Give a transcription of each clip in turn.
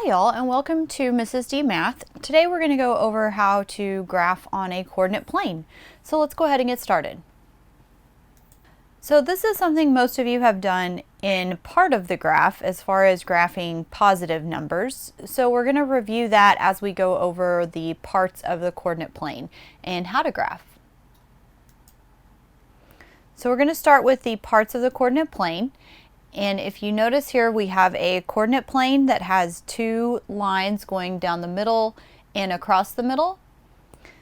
Hi y'all, and welcome to Mrs.D Math. Today we're going to go over how to graph on a coordinate plane. So let's go ahead and get started. So this is something most of you have done in part of the graph as far as graphing positive numbers. So we're going to review that as we go over the parts of the coordinate plane and how to graph. So we're going to start with the parts of the coordinate plane. And if you notice here, we have a coordinate plane that has two lines going down the middle and across the middle.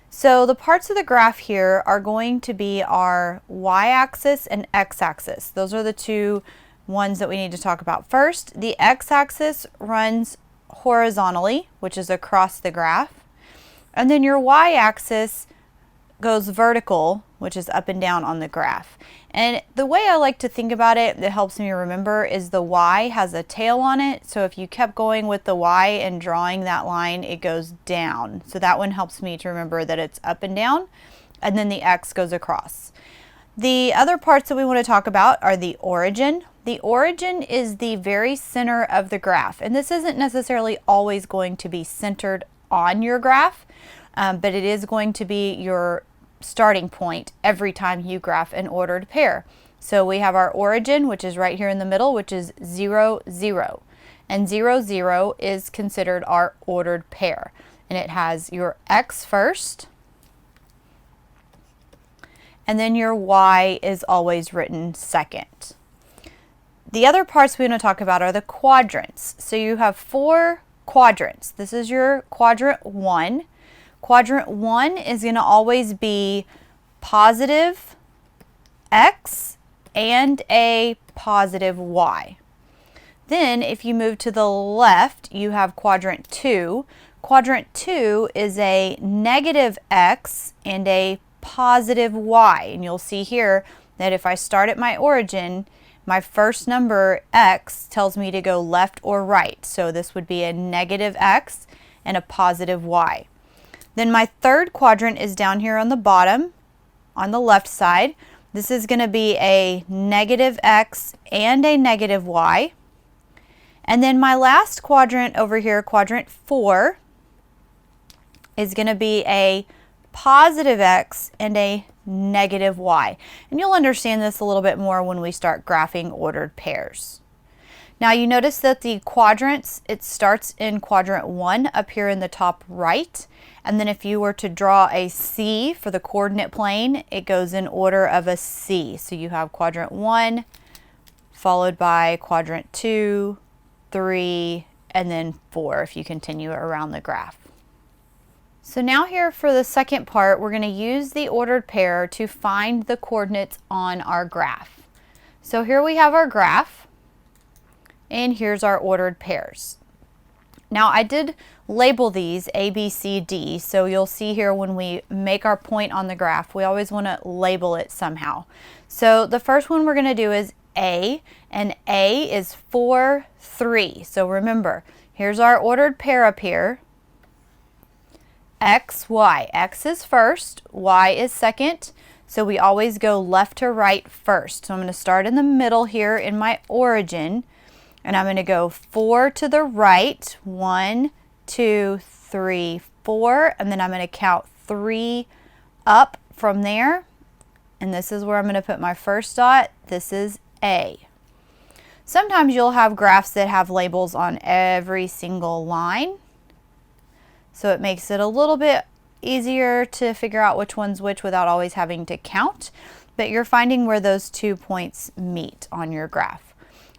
So the parts of the graph here are going to be our y-axis and x-axis. Those are the two ones that we need to talk about. First, the x-axis runs horizontally, which is across the graph. And then your y-axis goes vertical, which is up and down on the graph. And the way I like to think about it that helps me remember is the y has a tail on it. So if you kept going with the y and drawing that line, it goes down. So that one helps me to remember that it's up and down. And then the x goes across. The other parts that we want to talk about are the origin. The origin is the very center of the graph. And this isn't necessarily always going to be centered on your graph, but it is going to be your starting point every time you graph an ordered pair. So we have our origin, which is right here in the middle, which is 0, 0. And 0, 0 is considered our ordered pair. And it has your x first, and then your y is always written second. The other parts we want to talk about are the quadrants. So you have 4 quadrants. This is your quadrant 1. Quadrant 1 is going to always be positive x and a positive y. Then if you move to the left, you have quadrant 2. Quadrant 2 is a negative x and a positive y. And you'll see here that if I start at my origin, my first number x tells me to go left or right. So this would be a negative x and a positive y. Then my third quadrant is down here on the bottom, on the left side. This is going to be a negative x and a negative y. And then my last quadrant over here, quadrant 4, is going to be a positive x and a negative y. And you'll understand this a little bit more when we start graphing ordered pairs. Now you notice that the quadrants, it starts in quadrant 1 up here in the top right. And then if you were to draw a C for the coordinate plane, it goes in order of a C. So you have quadrant 1, followed by quadrant 2, 3, and then 4 if you continue around the graph. So now here for the second part, we're going to use the ordered pair to find the coordinates on our graph. So here we have our graph, and here's our ordered pairs. Now I did label these A, B, C, D, so you'll see here when we make our point on the graph, we always want to label it somehow. So the first one we're going to do is A, and A is 4, 3. So remember, here's our ordered pair up here. X, Y. X is first, Y is second, so we always go left to right first. So I'm going to start in the middle here in my origin, and I'm going to go 4 to the right, 1, 2, 3, 4, and then I'm going to count 3 up from there, and this is where I'm going to put my first dot. This is A. Sometimes you'll have graphs that have labels on every single line, so it makes it a little bit easier to figure out which one's which without always having to count, but you're finding where those 2 points meet on your graph.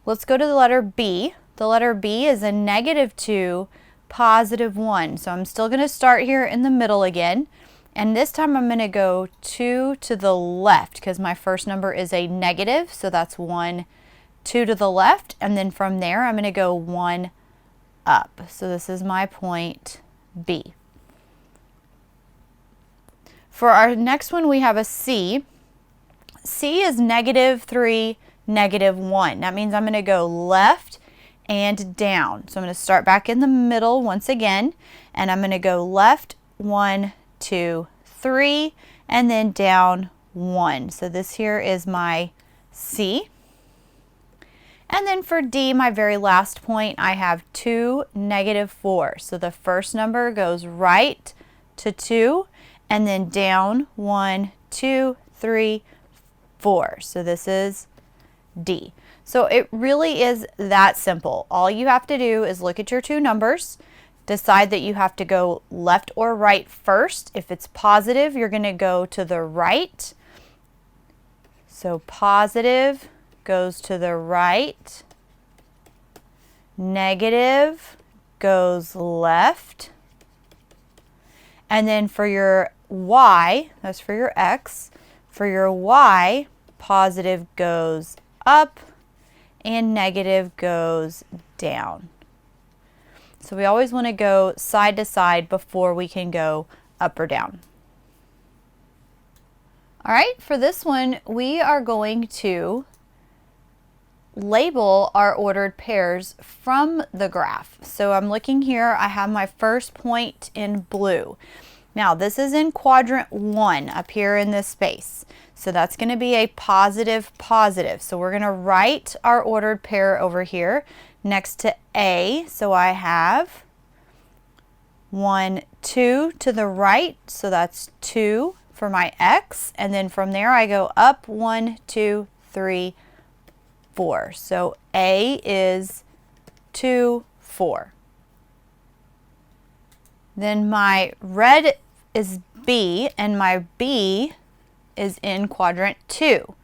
Let's go to the letter B. The letter B is a negative 2, positive 1. So I'm still going to start here in the middle again. And this time I'm going to go 2 to the left because my first number is a negative. So that's 1, 2 to the left. And then from there I'm going to go 1 up. So this is my point B. For our next one we have a C. C is negative 3, negative 1. That means I'm going to go left and down. So I'm going to start back in the middle once again, and I'm going to go left 1, 2, 3, and then down 1. So this here is my C. And then for D, my very last point, I have 2, -4. So the first number goes right to 2 and then down 1, 2, 3, 4. So this is D. So it really is that simple. All you have to do is look at your two numbers, decide that you have to go left or right first. If it's positive, you're going to go to the right. So positive goes to the right. Negative goes left. And then for your Y, that's for your X, for your Y, positive goes up and negative goes down. So we always want to go side to side before we can go up or down. All right, for this one, we are going to label our ordered pairs from the graph. So I'm looking here, I have my first point in blue. Now this is in quadrant 1 up here in this space. So that's going to be a positive, positive. So we're going to write our ordered pair over here next to A. So I have 1, 2 to the right. So that's 2 for my X. And then from there I go up 1, 2, 3, 4. So A is 2, 4. Then my red is B, and my B is in quadrant 2.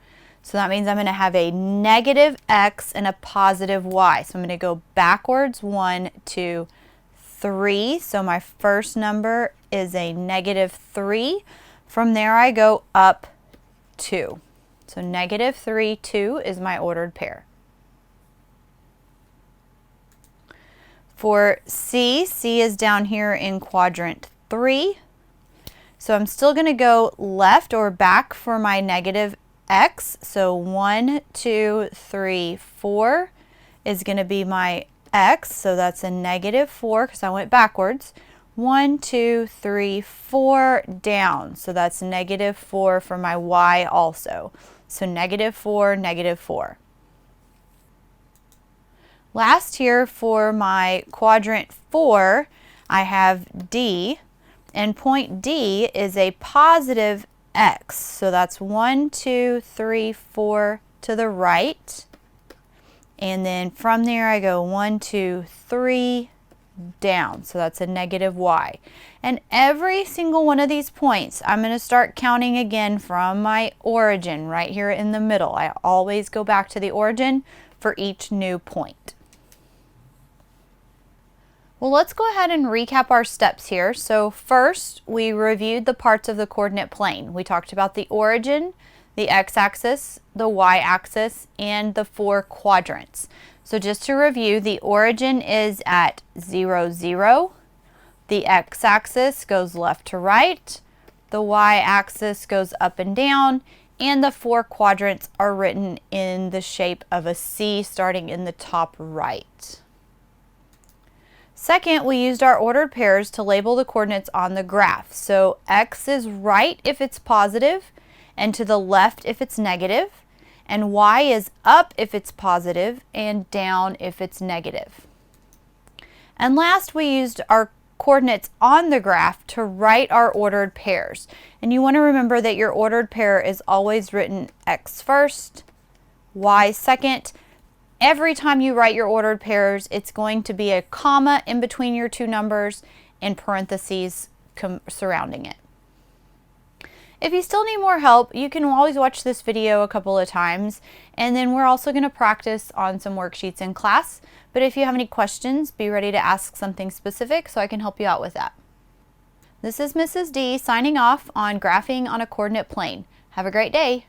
So that means I'm going to have a negative X and a positive Y. So I'm going to go backwards 1, 2, 3. So my first number is a -3. From there I go up 2. So -3, 2 is my ordered pair. For C, C is down here in quadrant 3. So I'm still going to go left or back for my negative X. So 1, 2, 3, 4 is going to be my X. So that's a -4 because I went backwards. 1, 2, 3, 4 down. So that's -4 for my Y also. So -4, -4. Last here for my quadrant 4, I have D, and point D is a positive X. So that's 1, 2, 3, 4 to the right. And then from there I go 1, 2, 3 down. So that's a -Y. And every single one of these points, I'm going to start counting again from my origin right here in the middle. I always go back to the origin for each new point. Well, let's go ahead and recap our steps here. So first, we reviewed the parts of the coordinate plane. We talked about the origin, the x-axis, the y-axis, and the 4 quadrants. So just to review, the origin is at 0, 0. The x-axis goes left to right. The y-axis goes up and down. And the 4 quadrants are written in the shape of a C starting in the top right. Second, we used our ordered pairs to label the coordinates on the graph. So X is right if it's positive, and to the left if it's negative, and Y is up if it's positive, and down if it's negative. And last, we used our coordinates on the graph to write our ordered pairs. And you want to remember that your ordered pair is always written X first, Y second. Every time you write your ordered pairs, it's going to be a comma in between your two numbers and parentheses surrounding it. If you still need more help, you can always watch this video a couple of times, and then we're also going to practice on some worksheets in class. But if you have any questions, be ready to ask something specific so I can help you out with that. This is Mrs. D signing off on graphing on a coordinate plane. Have a great day.